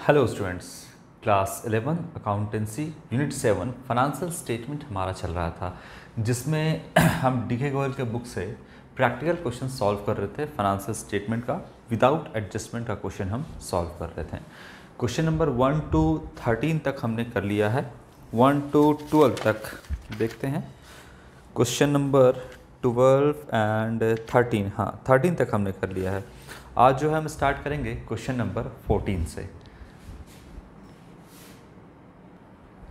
Hello students, class 11 accountancy unit 7 financial statement हमारा चल रहा था, जिसमें हम डी के गोयल के बुक से प्रैक्टिकल क्वेश्चन सॉल्व कर रहे थे। फाइनेंशियल स्टेटमेंट का विदाउट एडजस्टमेंट का क्वेश्चन हम सॉल्व कर रहे थे। क्वेश्चन नंबर 1 to 13 तक हमने कर लिया है। 1 to 12 तक देखते हैं। क्वेश्चन नंबर 12 एंड 13, हाँ 13 तक हमने कर लिया है। आज जो है हम स्टार्ट करेंगे क्वेश्चन नंबर 14 से।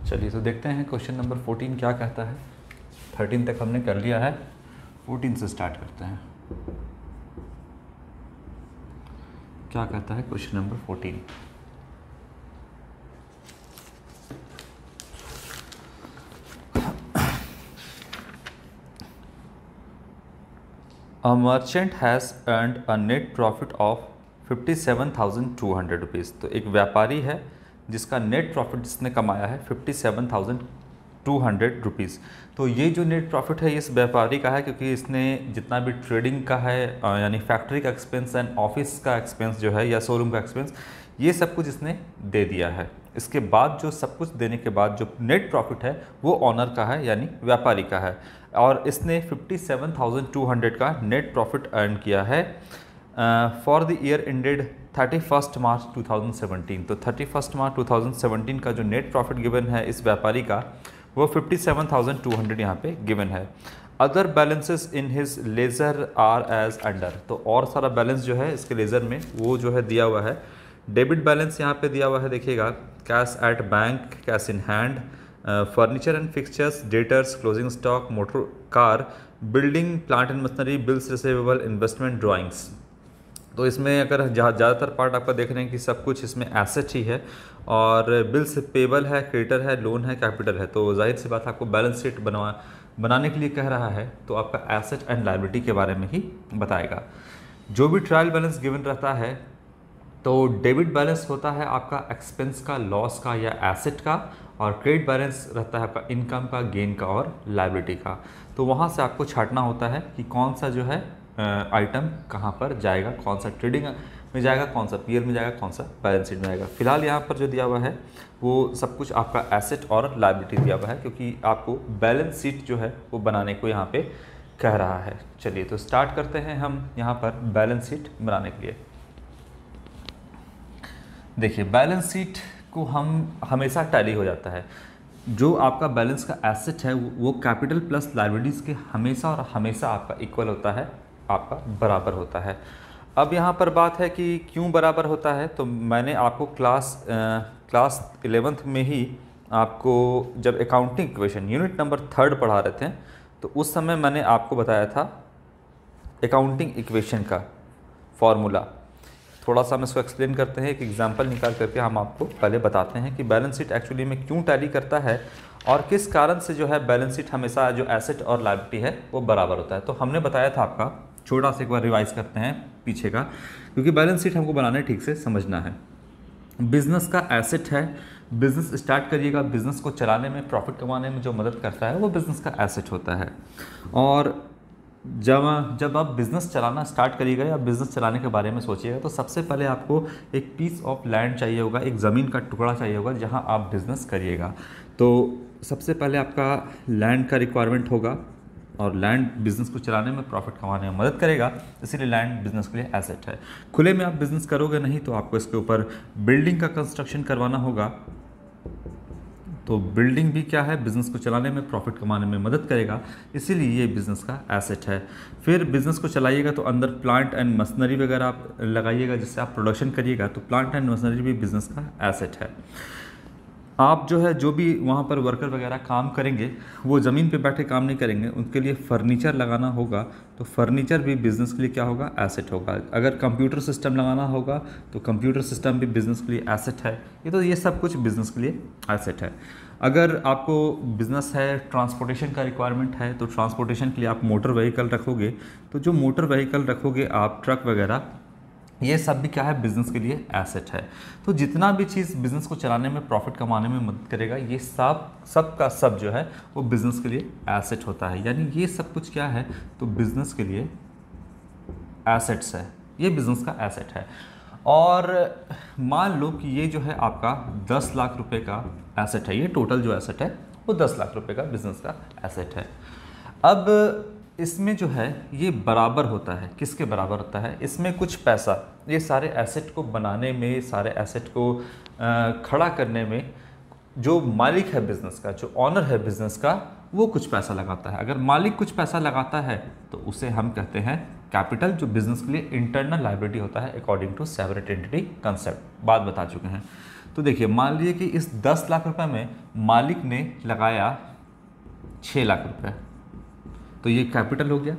चलिए तो देखते हैं क्वेश्चन नंबर 14 क्या कहता है। 13 तक हमने कर लिया है, 14 से स्टार्ट करते हैं। क्या कहता है question number 14? A merchant has earned a net profit of 57,200 rupees. तो एक व्यापारी है जिसका नेट प्रॉफिट जिसने कमाया है 57,200 रुपीज़। तो ये जो नेट प्रॉफिट है इस व्यापारी का है, क्योंकि इसने जितना भी ट्रेडिंग का है यानी फैक्ट्री का एक्सपेंस एंड ऑफिस का एक्सपेंस जो है या शोरूम का एक्सपेंस, ये सब कुछ इसने दे दिया है। इसके बाद जो सब कुछ देने के बाद जो नेट प्रॉफिट है वो ऑनर का है यानी व्यापारी का है, और इसने 57,200 का नेट प्रॉफिट अर्न किया है फॉर द ईयर एंडेड 31 मार्च 2017। तो 31 मार्च 2017 का जो नेट प्रॉफिट गिवन है इस व्यापारी का वो 57,200 यहाँ पे गिवन है। Other balances in his ledger are as under. तो और सारा बैलेंस जो है इसके लेजर में वो जो है दिया हुआ है। डेबिट बैलेंस यहाँ पे दिया हुआ है, देखिएगा, cash at bank, cash in hand, furniture and fixtures, debtors, closing stock, motor car, building, plant and machinery, bills receivable, investment, drawings. तो इसमें अगर ज़्यादातर पार्ट आपका देख रहे हैं कि सब कुछ इसमें एसेट ही है, और बिल्स पेबल है, क्रेडिटर है, लोन है, कैपिटल है। तो जाहिर सी बात आपको बैलेंस शीट बनाने के लिए कह रहा है, तो आपका एसेट एंड लायबिलिटी के बारे में ही बताएगा। जो भी ट्रायल बैलेंस गिवन रहता है तो डेबिट बैलेंस होता है आपका एक्सपेंस का, लॉस का या एसेट का, और क्रेडिट बैलेंस रहता है आपका इनकम का, गेन का और लायबिलिटी का। तो वहाँ से आपको छांटना होता है कि कौन सा जो है आइटम कहाँ पर जाएगा, कौन सा ट्रेडिंग में जाएगा, कौन सा पीएल में जाएगा, कौन सा बैलेंस शीट में जाएगा। फिलहाल यहाँ पर जो दिया हुआ है वो सब कुछ आपका एसेट और लायबिलिटी दिया हुआ है, क्योंकि आपको बैलेंस शीट जो है वो बनाने को यहाँ पे कह रहा है। चलिए तो स्टार्ट करते हैं हम यहाँ पर बैलेंस शीट बनाने के लिए। देखिए, बैलेंस शीट को हम हमेशा टैली हो जाता है। जो आपका बैलेंस का एसेट है वो कैपिटल प्लस लायबिलिटीज़ के हमेशा और हमेशा आपका इक्वल होता है, आपका बराबर होता है। अब यहाँ पर बात है कि क्यों बराबर होता है। तो मैंने आपको क्लास 11th में ही आपको जब अकाउंटिंग इक्वेशन यूनिट नंबर 3 पढ़ा रहे थे, तो उस समय मैंने आपको बताया था अकाउंटिंग इक्वेशन का फॉर्मूला। थोड़ा सा हम इसको एक्सप्लेन करते हैं, एक एग्जांपल निकाल करके हम आपको पहले बताते हैं कि बैलेंस शीट एक्चुअली में क्यों टैली करता है और किस कारण से जो है बैलेंस शीट हमेशा जो एसेट और लायबिलिटी है वो बराबर होता है। तो हमने बताया था आपका, छोटा सा एक बार रिवाइज करते हैं पीछे का, क्योंकि बैलेंस शीट हमको बनाने ठीक से समझना है। बिजनेस का एसेट है, बिजनेस स्टार्ट करिएगा, बिजनेस को चलाने में, प्रॉफिट कमाने में जो मदद करता है वो बिजनेस का एसेट होता है। और जब आप बिज़नेस चलाना स्टार्ट करिएगा या बिज़नेस चलाने के बारे में सोचिएगा, तो सबसे पहले आपको एक पीस ऑफ लैंड चाहिए होगा, एक ज़मीन का टुकड़ा चाहिए होगा जहां आप बिज़नेस करिएगा। तो सबसे पहले आपका लैंड का रिक्वायरमेंट होगा, और लैंड बिज़नेस को चलाने में, प्रॉफिट कमाने में मदद करेगा, इसीलिए लैंड बिज़नेस के लिए एसेट है। खुले में आप बिज़नेस करोगे नहीं, तो आपको इसके ऊपर बिल्डिंग का कंस्ट्रक्शन करवाना होगा। तो बिल्डिंग भी क्या है, बिज़नेस को चलाने में, प्रॉफिट कमाने में मदद करेगा, इसीलिए ये बिज़नेस का एसेट है। फिर बिज़नेस को चलाइएगा तो अंदर प्लांट एंड मशीनरी वगैरह आप लगाइएगा, जिससे आप प्रोडक्शन करिएगा, तो प्लांट एंड मशीनरी भी बिज़नेस का एसेट है। आप जो है जो भी वहाँ पर वर्कर वगैरह काम करेंगे वो ज़मीन पे बैठे काम नहीं करेंगे, उनके लिए फर्नीचर लगाना होगा, तो फर्नीचर भी बिज़नेस के लिए क्या होगा, एसेट होगा। अगर कंप्यूटर सिस्टम लगाना होगा तो कंप्यूटर सिस्टम भी बिज़नेस के लिए एसेट है। ये सब कुछ बिज़नेस के लिए एसेट है। अगर आपको बिज़नेस है, ट्रांसपोर्टेशन का रिक्वायरमेंट है, तो ट्रांसपोर्टेशन के लिए आप मोटर व्हीकल रखोगे, तो जो मोटर व्हीकल रखोगे आप, ट्रक वगैरह, ये सब भी क्या है, बिज़नेस के लिए एसेट है। तो जितना भी चीज़ बिज़नेस को चलाने में, प्रॉफिट कमाने में मदद करेगा, ये सब का सब जो है वो बिज़नेस के लिए एसेट होता है। यानी ये सब कुछ क्या है, तो बिज़नेस के लिए एसेट्स है, ये बिज़नेस का एसेट है। और मान लो कि ये जो है आपका 10 लाख रुपए का एसेट है, ये टोटल जो एसेट है वो 10 लाख रुपए का बिजनेस का एसेट है। अब इसमें जो है ये बराबर होता है, किसके बराबर होता है, इसमें कुछ पैसा ये सारे एसेट को बनाने में, सारे एसेट को खड़ा करने में जो मालिक है बिजनेस का, जो ऑनर है बिजनेस का, वो कुछ पैसा लगाता है। अगर मालिक कुछ पैसा लगाता है तो उसे हम कहते हैं कैपिटल, जो बिजनेस के लिए इंटरनल लायबिलिटी होता है according to separate entity concept, बात बता चुके हैं। तो देखिए मान लीजिए कि इस 10 लाख रुपए में मालिक ने लगाया 6 लाख रुपए, तो ये कैपिटल हो गया।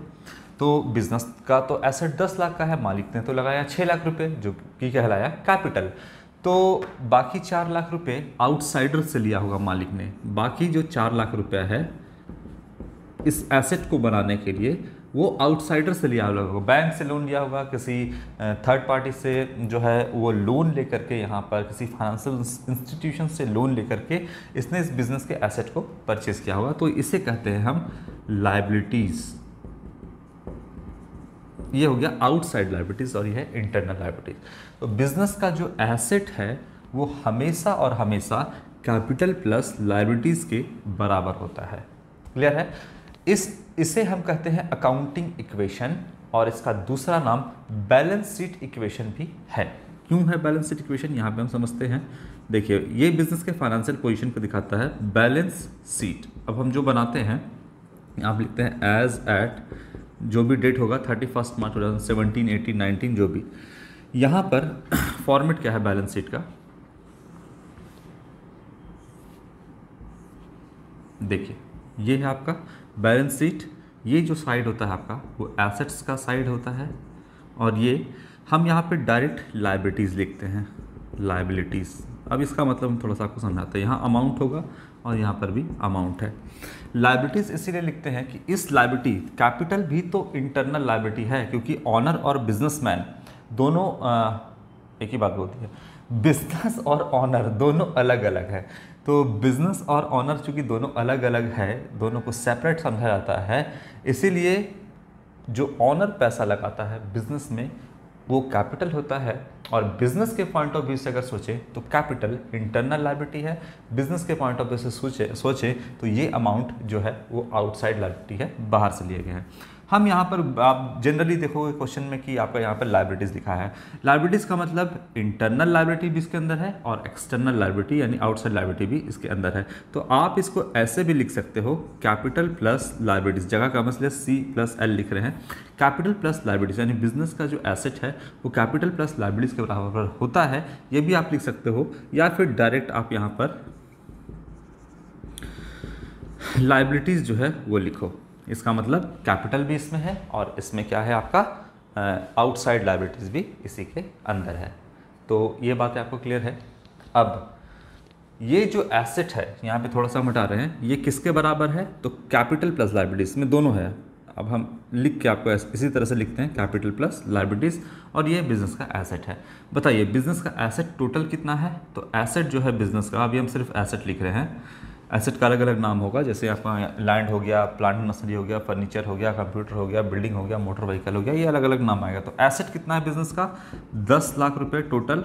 तो बिजनेस का तो एसेट 10 लाख का है, मालिक ने तो लगाया 6 लाख रुपए जो कि कहलाया कैपिटल। तो बाकी 4 लाख रुपए आउटसाइडर से लिया होगा मालिक ने। बाकी जो 4 लाख रुपया है इस एसेट को बनाने के लिए वो आउटसाइडर से लिया होगा, बैंक से लोन लिया होगा, किसी थर्ड पार्टी से जो है वो लोन लेकर के, यहाँ पर किसी फाइनेंशियल इंस्टीट्यूशन से लोन लेकर के इसने इस बिजनेस के एसेट को परचेज किया होगा। तो इसे कहते हैं हम लायबिलिटीज़। ये हो गया आउटसाइड लायबिलिटीज़ और ये है इंटरनल लायबिलिटीज़। तो बिजनेस का जो एसेट है वो हमेशा और हमेशा कैपिटल प्लस लायबिलिटीज़ के बराबर होता है। क्लियर है? इसे हम कहते हैं अकाउंटिंग इक्वेशन, और इसका दूसरा नाम बैलेंस शीट इक्वेशन भी है। क्यों है बैलेंस शीट इक्वेशन, यहाँ पे हम समझते हैं। देखिए ये बिजनेस के फाइनेंशियल पोजीशन को दिखाता है बैलेंस शीट। अब हम जो बनाते हैं आप लिखते हैं एज एट, जो भी डेट होगा 31 मार्च 2017, 18, 19 जो भी। यहाँ पर फॉर्मेट क्या है बैलेंस शीट का, देखिए ये है आपका बैलेंस शीट। ये जो साइड होता है आपका वो एसेट्स का साइड होता है, और ये हम यहाँ पे डायरेक्ट लायबिलिटीज़ लिखते हैं, लायबिलिटीज़। अब इसका मतलब हम थोड़ा सा आपको समझाते हैं। यहाँ अमाउंट होगा और यहाँ पर भी अमाउंट है। लायबिलिटीज़ इसीलिए लिखते हैं कि इस लायबिलिटी, कैपिटल भी तो इंटरनल लायबिलिटी है, क्योंकि ऑनर और बिजनेसमैन दोनों एक ही बात बोलती है, बिजनेस और ऑनर दोनों अलग अलग है। तो बिजनेस और ऑनर चूँकि दोनों अलग अलग है, दोनों को सेपरेट समझा जाता है, इसीलिए जो ऑनर पैसा लगाता है बिजनेस में वो कैपिटल होता है। और बिजनेस के पॉइंट ऑफ व्यू से अगर सोचें तो कैपिटल इंटरनल लायबिलिटी है, बिजनेस के पॉइंट ऑफ व्यू से सोचें तो ये अमाउंट जो है वो आउटसाइड लायबिलिटी है, बाहर से लिए गए हैं। हम यहाँ पर आप जनरली देखोगे क्वेश्चन में कि आपका यहाँ पर लायबिलिटीज़ लिखा है। लायबिलिटीज़ का मतलब इंटरनल लायबिलिटी भी इसके अंदर है और एक्सटर्नल लायबिलिटी यानी आउटसाइड लायबिलिटी भी इसके अंदर है। तो आप इसको ऐसे भी लिख सकते हो, कैपिटल प्लस लायबिलिटीज़, जगह का मतलब C प्लस L लिख रहे हैं। कैपिटल प्लस लायबिलिटीज़ यानी बिजनेस का जो एसेट है वो कैपिटल प्लस लायबिलिटीज़ के बराबर होता है, ये भी आप लिख सकते हो। या फिर डायरेक्ट आप यहाँ पर लायबिलिटीज़ जो है वो लिखो। इसका मतलब कैपिटल भी इसमें है और इसमें क्या है आपका आउटसाइड लायबिलिटीज़ भी इसी के अंदर है। तो ये बातें आपको क्लियर है। अब ये जो एसेट है यहाँ पे थोड़ा सा हम हटा रहे हैं, ये किसके बराबर है, तो कैपिटल प्लस लायबिलिटीज़ में दोनों है। अब हम लिख के आपको इसी तरह से लिखते हैं, कैपिटल प्लस लायबिलिटीज़, और ये बिजनेस का एसेट है। बताइए बिजनेस का एसेट टोटल कितना है, तो एसेट जो है बिजनेस का, अभी हम सिर्फ एसेट लिख रहे हैं, एसेट का अलग अलग नाम होगा, जैसे आपका लैंड हो गया, प्लांट मशीनरी हो गया, फर्नीचर हो गया, कंप्यूटर हो गया, बिल्डिंग हो गया, मोटर व्हीकल हो गया, ये अलग अलग नाम आएगा। तो एसेट कितना है बिजनेस का, 10 लाख रुपए टोटल,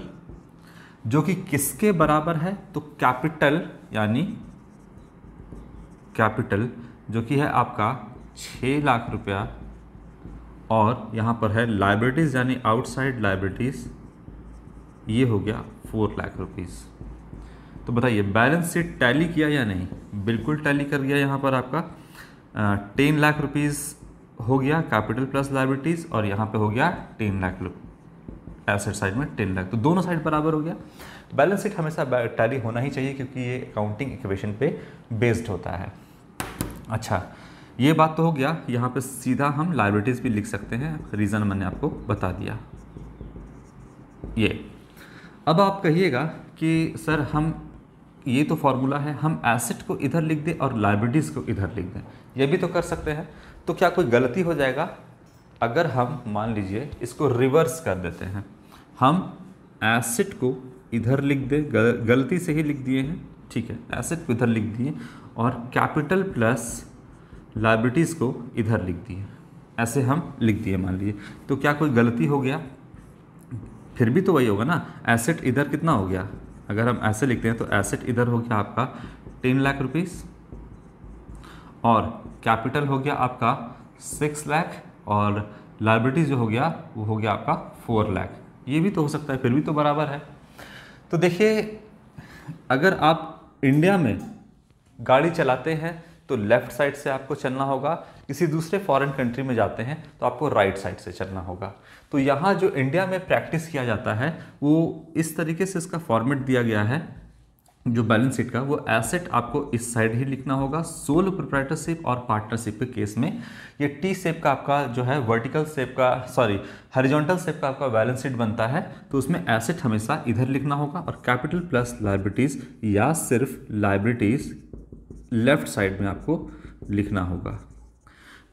जो कि किसके बराबर है, तो कैपिटल यानी कैपिटल जो कि है आपका 6 लाख रुपया, और यहाँ पर है लायबिलिटीज़ यानी आउटसाइड लायबिलिटीज़, ये हो गया 4 लाख रुपीज़। तो बताइए बैलेंस शीट टैली किया या नहीं, बिल्कुल टैली कर गया। यहाँ पर आपका 10 लाख रुपीज़ हो गया कैपिटल प्लस लायबिलिटीज़, और यहाँ पे हो गया 10 लाख एसेट साइड में 10 लाख, तो दोनों साइड बराबर हो गया। बैलेंस शीट हमेशा टैली होना ही चाहिए क्योंकि ये अकाउंटिंग इक्वेशन पे बेस्ड होता है। अच्छा ये बात तो हो गया। यहाँ पे सीधा हम लायबिलिटीज़ भी लिख सकते हैं, रीज़न मैंने आपको बता दिया। ये अब आप कहिएगा कि सर हम ये तो फॉर्मूला है, हम एसेट को इधर लिख दें और लायबिलिटीज़ को इधर लिख दें, ये भी तो कर सकते हैं। तो क्या कोई गलती हो जाएगा अगर हम मान लीजिए इसको रिवर्स कर देते हैं, हम एसेट को इधर लिख दें, गलती से ही लिख दिए हैं, ठीक है, एसेट को इधर लिख दिए और कैपिटल प्लस लायबिलिटीज़ को इधर लिख दिए, ऐसे हम लिख दिए मान लीजिए, तो क्या कोई गलती हो गया, फिर भी तो वही होगा ना, एसेट इधर कितना हो गया, अगर हम ऐसे लिखते हैं तो एसेट इधर हो गया आपका 10 लाख रुपीस और कैपिटल हो गया आपका 6 लाख और लाइबिलिटीज जो हो गया वो हो गया आपका 4 लाख। ये भी तो हो सकता है, फिर भी तो बराबर है। तो देखिए, अगर आप इंडिया में गाड़ी चलाते हैं तो लेफ्ट साइड से आपको चलना होगा, किसी दूसरे फॉरेन कंट्री में जाते हैं तो आपको राइट साइड से चलना होगा। तो यहाँ जो इंडिया में प्रैक्टिस किया जाता है वो इस तरीके से इसका फॉर्मेट दिया गया है जो बैलेंस शीट का, वो एसेट आपको इस साइड ही लिखना होगा। सोल प्रोप्राइटरशिप और पार्टनरशिप के केस में ये टी शेप का आपका जो है वर्टिकल शेप का हॉरिजॉन्टल शेप का आपका बैलेंस शीट बनता है, तो उसमें एसेट हमेशा इधर लिखना होगा और कैपिटल प्लस लायबिलिटीज या सिर्फ लायबिलिटीज लेफ्ट साइड में आपको लिखना होगा।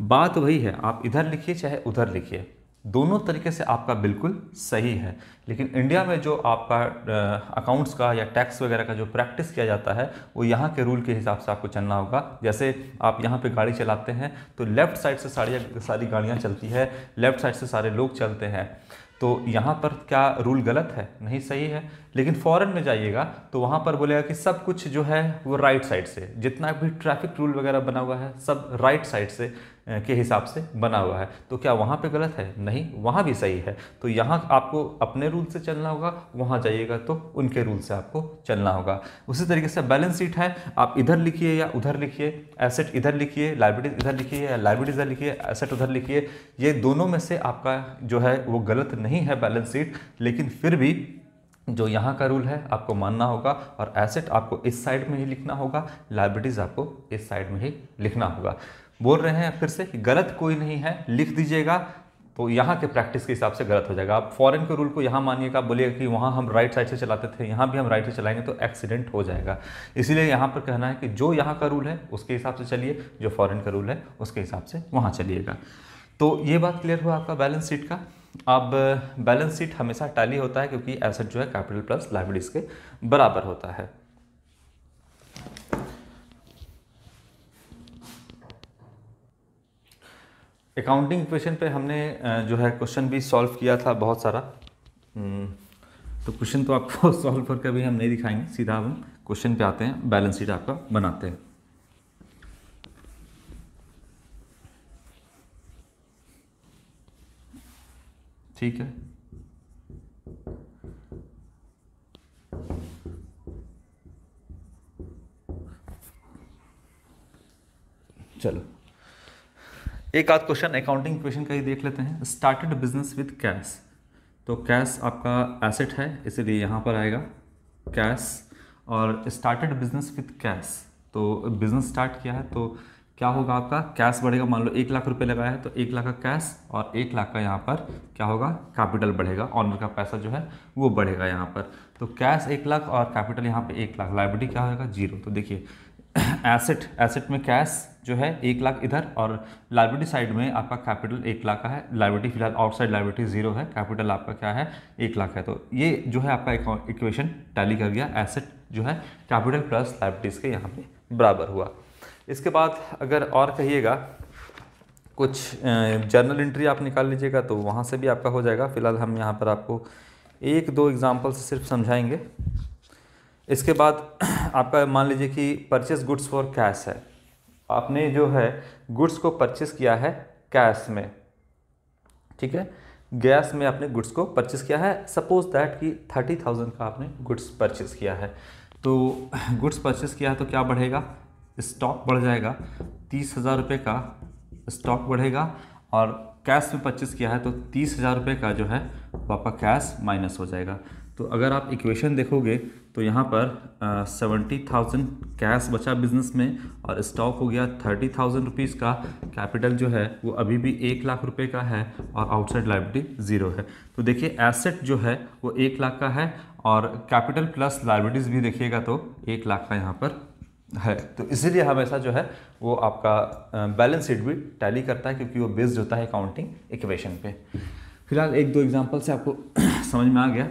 बात वही है, आप इधर लिखिए चाहे उधर लिखिए, दोनों तरीके से आपका बिल्कुल सही है। लेकिन इंडिया में जो आपका अकाउंट्स का या टैक्स वगैरह का जो प्रैक्टिस किया जाता है वो यहाँ के रूल के हिसाब से आपको चलना होगा। जैसे आप यहाँ पे गाड़ी चलाते हैं तो लेफ़्ट साइड से सारी गाड़ियाँ चलती है, लेफ़्ट साइड से सारे लोग चलते हैं, तो यहाँ पर क्या रूल गलत है? नहीं, सही है। लेकिन फॉरेन में जाइएगा तो वहाँ पर बोलेगा कि सब कुछ जो है वो राइट साइड से, जितना भी ट्रैफिक रूल वगैरह बना हुआ है सब राइट साइड से के हिसाब से बना हुआ है। तो क्या वहाँ पे गलत है? नहीं, वहाँ भी सही है। तो यहाँ आपको अपने रूल से चलना होगा, वहाँ जाइएगा तो उनके रूल से आपको चलना होगा। उसी तरीके से बैलेंस शीट है, आप इधर लिखिए या उधर लिखिए, एसेट इधर लिखिए, लायबिलिटीज इधर लिखिए या लायबिलिटीज इधर लिखिए, एसेट उधर लिखिए, ये दोनों में से आपका जो है वो गलत नहीं है बैलेंस शीट। लेकिन फिर भी जो यहाँ का रूल है आपको मानना होगा और एसेट आपको इस साइड में ही लिखना होगा, लायबिलिटीज आपको इस साइड में ही लिखना होगा। बोल रहे हैं फिर से कि गलत कोई नहीं है, लिख दीजिएगा तो यहाँ के प्रैक्टिस के हिसाब से गलत हो जाएगा। आप फॉरेन के रूल को यहाँ मानिएगा, बोलिएगा कि वहाँ हम राइट साइड से चलाते थे, यहाँ भी हम राइट से चलाएंगे तो एक्सीडेंट हो जाएगा। इसीलिए यहाँ पर कहना है कि जो यहाँ का रूल है उसके हिसाब से चलिए, जो फॉरेन का रूल है उसके हिसाब से वहाँ चलिएगा। तो ये बात क्लियर हुआ आपका बैलेंस शीट का। अब बैलेंस शीट हमेशा टैली होता है क्योंकि एसेट जो है कैपिटल प्लस लायबिलिटीज के बराबर होता है। अकाउंटिंग इक्वेशन पे हमने जो है क्वेश्चन भी सॉल्व किया था बहुत सारा, तो क्वेश्चन तो आपको सॉल्व करके भी हम नहीं दिखाएंगे, सीधा हम क्वेश्चन पे आते हैं, बैलेंस शीट आपका बनाते हैं। ठीक है, चलो एक आध क्वेश्चन अकाउंटिंग इक्वेशन का ही देख लेते हैं। स्टार्टेड बिजनेस विद कैश, तो कैश आपका एसेट है इसलिए यहाँ पर आएगा कैश, और स्टार्टेड बिजनेस विद कैश, तो बिजनेस स्टार्ट किया है तो क्या होगा आपका कैश बढ़ेगा। मान लो 1 लाख रुपए लगाया है तो 1 लाख का कैश और 1 लाख का यहाँ पर क्या होगा कैपिटल बढ़ेगा, ऑनर का पैसा जो है वो बढ़ेगा यहाँ पर। तो कैश 1 लाख और कैपिटल यहाँ पे 1 लाख, लायबिलिटी क्या होगा 0। तो देखिए एसेट में कैश जो है 1 लाख इधर और लायबिलिटी साइड में आपका कैपिटल 1 लाख का है, लायबिलिटी फिलहाल आउटसाइड लायबिलिटी 0 है, कैपिटल आपका क्या है 1 लाख है। तो ये जो है आपका इक्वेशन टैली कर गया, एसेट जो है कैपिटल प्लस लायबिलिटीज के यहाँ पे बराबर हुआ। इसके बाद अगर और कहिएगा कुछ जर्नल एंट्री आप निकाल लीजिएगा तो वहाँ से भी आपका हो जाएगा। फिलहाल हम यहाँ पर आपको 1-2 एग्जाम्पल से सिर्फ समझाएंगे। इसके बाद आपका मान लीजिए कि परचेस गुड्स फॉर कैश है, आपने जो है गुड्स को परचेस किया है कैश में, ठीक है, गैस में आपने गुड्स को परचेस किया है, सपोज दैट कि 30,000 का आपने गुड्स परचेस किया है। तो गुड्स परचेस किया है तो क्या बढ़ेगा, स्टॉक बढ़ जाएगा, 30,000 रुपये का स्टॉक बढ़ेगा, और कैश में परचेस किया है तो 30,000 रुपये का जो है वो आपका कैश माइनस हो जाएगा। तो अगर आप इक्वेशन देखोगे तो यहाँ पर 70,000 कैश बचा बिजनेस में और स्टॉक हो गया 30,000 रुपीज़ का, कैपिटल जो है वो अभी भी 1 लाख रुपए का है और आउटसाइड लायबिलिटी 0 है। तो देखिए एसेट जो है वो 1 लाख का है और कैपिटल प्लस लायबिलिटीज़ भी देखिएगा तो 1 लाख का यहाँ पर है। तो इसीलिए हमेशा जो है वो आपका बैलेंस शीट भी टैली करता है क्योंकि वो बेस्ड होता है अकाउंटिंग इक्वेशन पे। फिलहाल 1-2 एग्जांपल से आपको समझ में आ गया।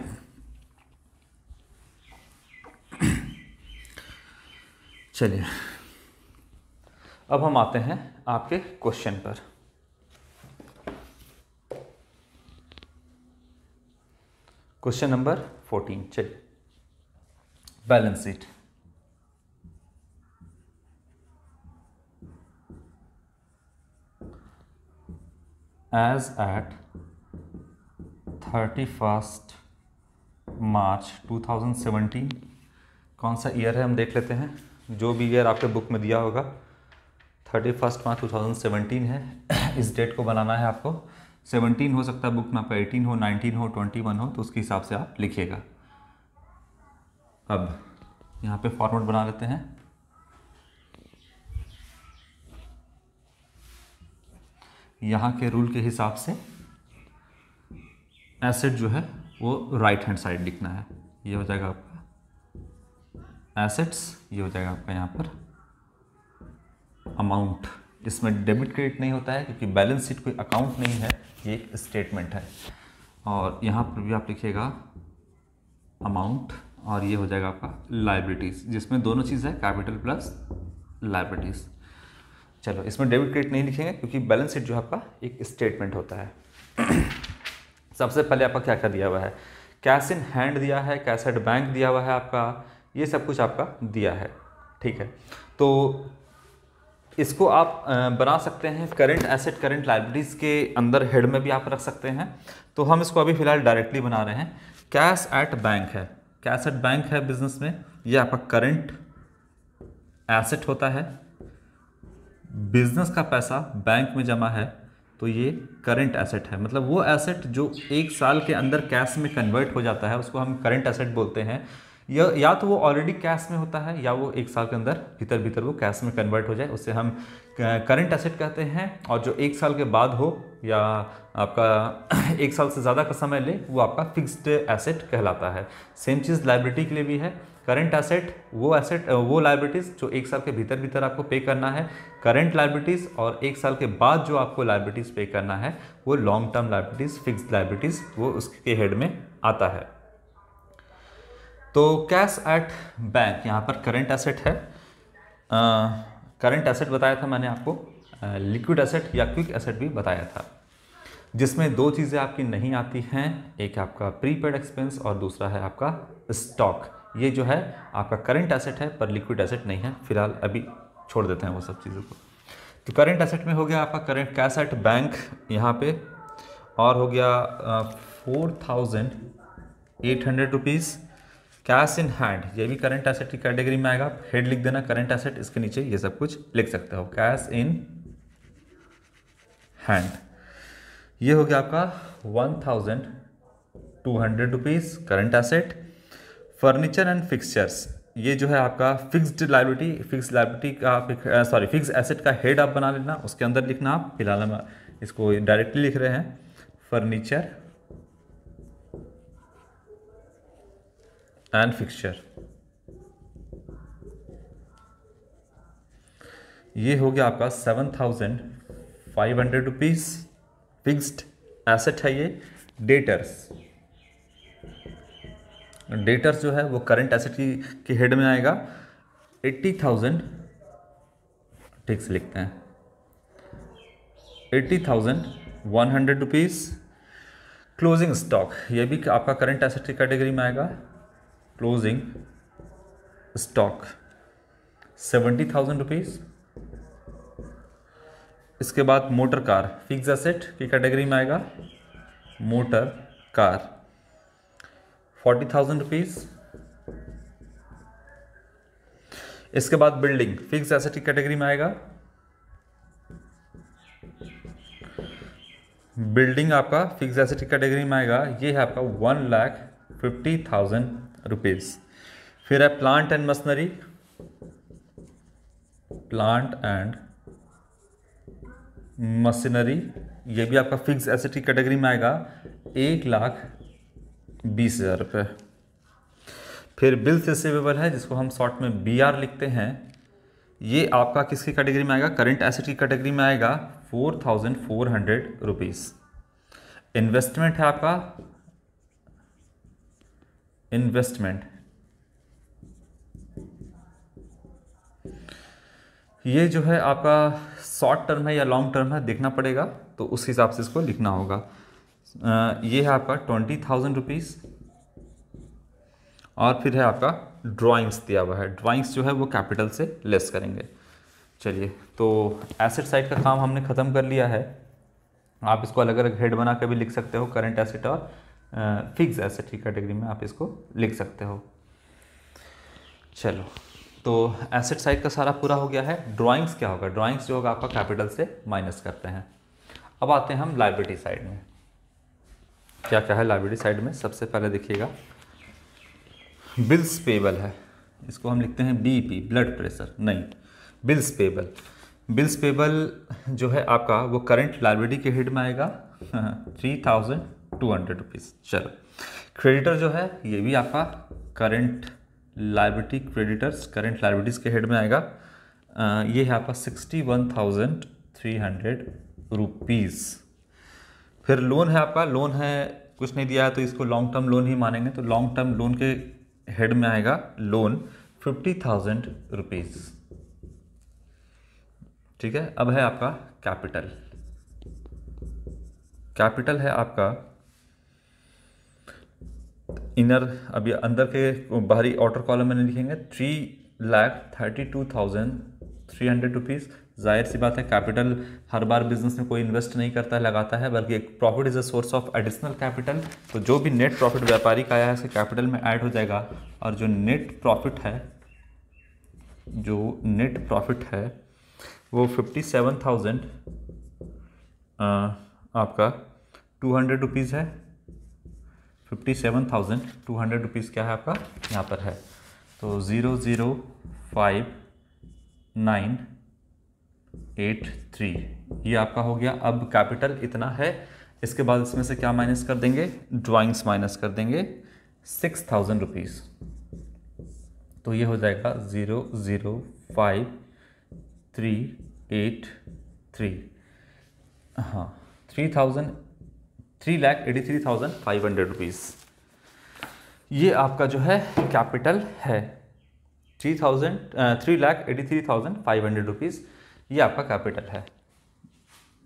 चलिए अब हम आते हैं आपके क्वेश्चन पर। क्वेश्चन नंबर 14, चलिए। Balance sheet. एज एट 31 मार्च 2017, कौन सा ईयर है हम देख लेते हैं। जो भी ईयर आपके बुक में दिया होगा 31 मार्च 2017 है। इस डेट को बनाना है आपको। 17 हो सकता है बुक में आपका, 18 हो, 19 हो, 21 हो, तो उसके हिसाब से आप लिखिएगा। अब यहाँ पे फॉर्मेट बना लेते हैं। यहाँ के रूल के हिसाब से एसेट जो है वो राइट हैंड साइड लिखना है। ये हो जाएगा आपका एसेट्स, ये हो जाएगा आपका यहाँ पर अमाउंट। इसमें डेबिट क्रेडिट नहीं होता है क्योंकि बैलेंस शीट कोई अकाउंट नहीं है, ये एक स्टेटमेंट है। और यहाँ पर भी आप लिखिएगा अमाउंट, और ये हो जाएगा आपका लाइबिलिटीज़, जिसमें दोनों चीज़ है, कैपिटल प्लस लाइबिलिटीज़। चलो, इसमें डेबिट क्रेडिट नहीं लिखेंगे क्योंकि बैलेंस शीट जो है आपका एक स्टेटमेंट होता है। सबसे पहले आपका क्या क्या दिया हुआ है, कैश इन हैंड दिया है, कैश एट बैंक दिया हुआ है आपका, ये सब कुछ आपका दिया है, ठीक है। तो इसको आप बना सकते हैं करेंट एसेट करेंट लाइबिलिटीज़ के अंदर, हेड में भी आप रख सकते हैं। तो हम इसको अभी फिलहाल डायरेक्टली बना रहे हैं। कैश एट बैंक है, कैश एट बैंक है बिजनेस में, ये आपका करंट एसेट होता है। बिजनेस का पैसा बैंक में जमा है तो ये करंट एसेट है। मतलब वो एसेट जो एक साल के अंदर कैश में कन्वर्ट हो जाता है उसको हम करंट एसेट बोलते हैं। या तो वो ऑलरेडी कैश में होता है या वो एक साल के अंदर भीतर वो कैश में कन्वर्ट हो जाए, उससे हम करंट एसेट कहते हैं। और जो एक साल के बाद हो या आपका एक साल से ज़्यादा का समय ले, वो आपका फिक्स्ड एसेट कहलाता है। सेम चीज़ लाइबिलिटी के लिए भी है। करंट एसेट वो लाइबिलिटीज़ जो एक साल के भीतर आपको पे करना है, करंट लाइबिलिटीज़, और एक साल के बाद जो आपको लाइबिलिटीज़ पे करना है वो long term liabilities, fixed liabilities, वो उसके हेड में आता है। तो कैश एट बैंक यहाँ पर करंट एसेट है। करंट एसेट बताया था मैंने आपको, लिक्विड एसेट या क्विक एसेट भी बताया था, जिसमें दो चीज़ें आपकी नहीं आती हैं, एक आपका प्रीपेड एक्सपेंस और दूसरा है आपका स्टॉक। ये जो है आपका करंट एसेट है पर लिक्विड एसेट नहीं है। फिलहाल अभी छोड़ देते हैं वो सब चीज़ों को। तो करंट एसेट में हो गया आपका करंट कैश एट बैंक यहाँ पे, और हो गया 4800 रुपीज़ कैश इन हैंड, ये भी करंट एसेट की कैटेगरी में आएगा। हेड लिख देना करंट एसेट, इसके नीचे ये सब कुछ लिख सकते हो, कैश इन हैंड। ये हो गया आपका 1200 rupees current asset. Furniture and fixtures, ये जो है आपका फिक्स्ड लाइबिलिटी का फिक्स एसेट का हेड आप बना लेना, उसके अंदर लिखना आप। फिलहाल हम इसको डायरेक्टली लिख रहे हैं फर्नीचर एंड फिक्सचर। ये हो गया आपका 7500 रुपीज़ फिक्स्ड एसेट है ये। डेटर्स जो है वो करंट एसेट की हेड में आएगा। 80,000, ठीक से लिखते हैं, 80,100 रुपीज़। क्लोजिंग स्टॉक, ये भी आपका करंट एसेट की कैटेगरी में आएगा। Closing stock 70,000 rupees. इसके बाद मोटर कार, फिक्स एसेट की कैटेगरी में आएगा, मोटर कार 40,000 रुपीज़। इसके बाद बिल्डिंग, फिक्स एसेट की कैटेगरी में आएगा। बिल्डिंग आपका फिक्स एसेट की कैटेगरी में आएगा, ये है आपका 1,50,000 रुपीज़। फिर है प्लांट एंड मशीनरी, ये भी आपका फिक्स एसेट की कैटेगरी में आएगा, 1,20,000 रुपये। फिर बिल्स रिसीवेबल है, जिसको हम शॉर्ट में BR लिखते हैं, ये आपका किसकी कैटेगरी में आएगा, करंट एसेट की कैटेगरी में आएगा, 4,400 रुपीज़। इन्वेस्टमेंट है आपका, इन्वेस्टमेंट, ये जो है आपका शॉर्ट टर्म है या लॉन्ग टर्म है देखना पड़ेगा, तो उस हिसाब से इसको लिखना होगा। ये है आपका 20,000 रुपीज़ और फिर है आपका ड्राइंग्स दिया हुआ है, ड्राइंग्स जो है वो कैपिटल से लेस करेंगे। चलिए, तो एसेट साइड का काम हमने ख़त्म कर लिया है। आप इसको अलग अलग हेड बना के भी लिख सकते हो, करंट एसेट और फिक्स एसेट की कैटेगरी में आप इसको लिख सकते हो। चलो, तो एसेट साइड का सारा पूरा हो गया है। ड्राइंग्स क्या होगा? ड्राइंग्स जो होगा आपका कैपिटल से माइनस करते हैं। अब आते हैं हम लायबिलिटी साइड में। क्या क्या है लायबिलिटी साइड में? सबसे पहले देखिएगा, बिल्स पेबल है, इसको हम लिखते हैं बीपी, ब्लड प्रेशर नहीं, बिल्स पेबल। बिल्स पेबल जो है आपका वो करंट लायबिलिटी के हेड में आएगा 3200 रुपीज़। चलो, क्रेडिटर जो है ये भी आपका current liability, creditors current liabilities के हेड में आएगा। ये है आपका 61,300 रुपीज़। फिर लोन है आपका, लोन है कुछ नहीं दिया है तो इसको लॉन्ग टर्म लोन ही मानेंगे, तो लॉन्ग टर्म लोन के हेड में आएगा लोन 50,000 रुपीज़। ठीक है, अब है आपका कैपिटल। कैपिटल है आपका इनर, अभी अंदर के बाहरी आउटर कॉलम में लिखेंगे 3,32,300 रुपीज़। जाहिर सी बात है, कैपिटल हर बार बिजनेस में कोई इन्वेस्ट नहीं करता है, लगाता है, बल्कि एक profit is a source of additional capital. तो जो भी नेट प्रॉफिट व्यापारी का आया है इसके कैपिटल में ऐड हो जाएगा, और जो नेट प्रॉफिट है वो 57,000 आपका 200 रुपीज़ है। 57,200 रुपीज़ क्या है आपका यहाँ पर है, तो 005,983 ये आपका हो गया। अब कैपिटल इतना है, इसके बाद इसमें से क्या माइनस कर देंगे? ड्राइंग्स माइनस कर देंगे 6,000 रुपीज़, तो ये हो जाएगा 005,383। हाँ, 3,83,500 रुपीज़ ये आपका जो है कैपिटल है। 3,83,500 रुपीज़ ये आपका कैपिटल है।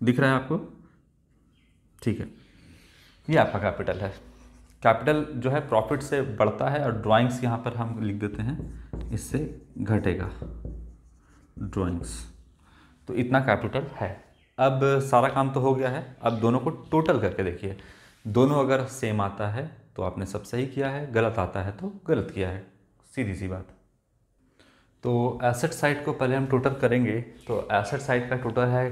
दिख रहा है आपको? ठीक है, ये आपका कैपिटल है। कैपिटल जो है प्रॉफिट से बढ़ता है, और ड्राइंग्स यहाँ पर हम लिख देते हैं, इससे घटेगा ड्राइंग्स। तो इतना कैपिटल है। अब सारा काम तो हो गया है, अब दोनों को टोटल करके देखिए। दोनों अगर सेम आता है तो आपने सब सही किया है, गलत आता है तो गलत किया है, सीधी सी बात। तो एसेट साइड को पहले हम टोटल करेंगे। तो एसेट साइड का टोटल है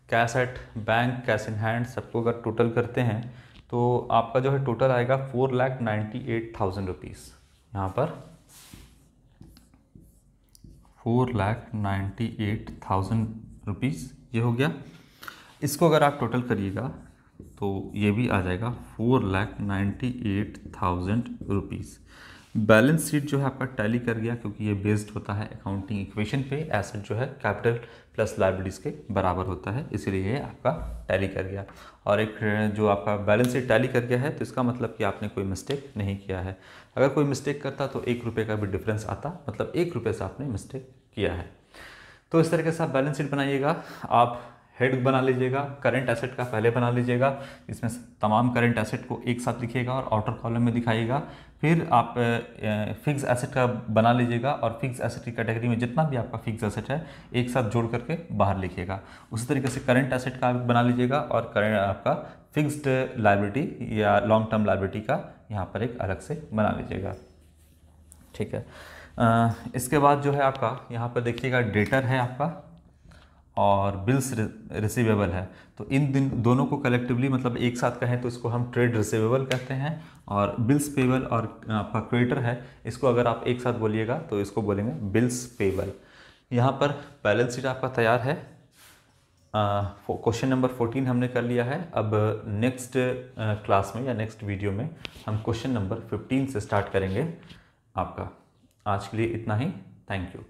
cash at bank, cash in hand, सबको अगर टोटल करते हैं तो आपका जो है टोटल आएगा 4,98,000 रुपीज़। यहाँ पर 4,98,000 रुपीज़ ये हो गया। इसको अगर आप टोटल करिएगा तो ये भी आ जाएगा 4,98,000 रुपीज़। बैलेंस शीट जो है आपका टैली कर गया, क्योंकि ये बेस्ड होता है अकाउंटिंग इक्वेशन पे। एसेट जो है कैपिटल प्लस लायबिलिटीज़ के बराबर होता है, इसीलिए ये आपका टैली कर गया। और एक जो आपका बैलेंस शीट टैली कर गया है तो इसका मतलब कि आपने कोई मिस्टेक नहीं किया है। अगर कोई मिस्टेक करता तो 1 रुपये का भी डिफरेंस आता, मतलब 1 रुपये से आपने मिस्टेक किया है। तो इस तरीके से आप बैलेंस शीट बनाइएगा। आप हेड बना लीजिएगा, करंट एसेट का पहले बना लीजिएगा, इसमें तमाम करंट एसेट को एक साथ लिखिएगा और आउटर कॉलम में दिखाइएगा। फिर आप फिक्स एसेट का बना लीजिएगा, और फिक्स एसेट की कैटेगरी में जितना भी आपका फिक्स एसेट है एक साथ जोड़ करके बाहर लिखिएगा। उसी तरीके से करंट एसेट का बना लीजिएगा, और करंट आपका फिक्स्ड लायबिलिटी या लॉन्ग टर्म लायबिलिटी का यहाँ पर एक अलग से बना लीजिएगा। ठीक है, इसके बाद जो है आपका यहाँ पर देखिएगा डेटर है आपका, और बिल्स रिसीवेबल है। तो इन दोनों को कलेक्टिवली मतलब एक साथ कहें तो इसको हम ट्रेड रिसीवेबल कहते हैं, और बिल्स पेबल और आपका क्रेडिटर है, इसको अगर आप एक साथ बोलिएगा तो इसको बोलेंगे बिल्स पेबल। यहाँ पर बैलेंस शीट आपका तैयार है। क्वेश्चन नंबर 14 हमने कर लिया है। अब नेक्स्ट क्लास में या नेक्स्ट वीडियो में हम क्वेश्चन नंबर 15 से स्टार्ट करेंगे आपका। आज के लिए इतना ही, थैंक यू।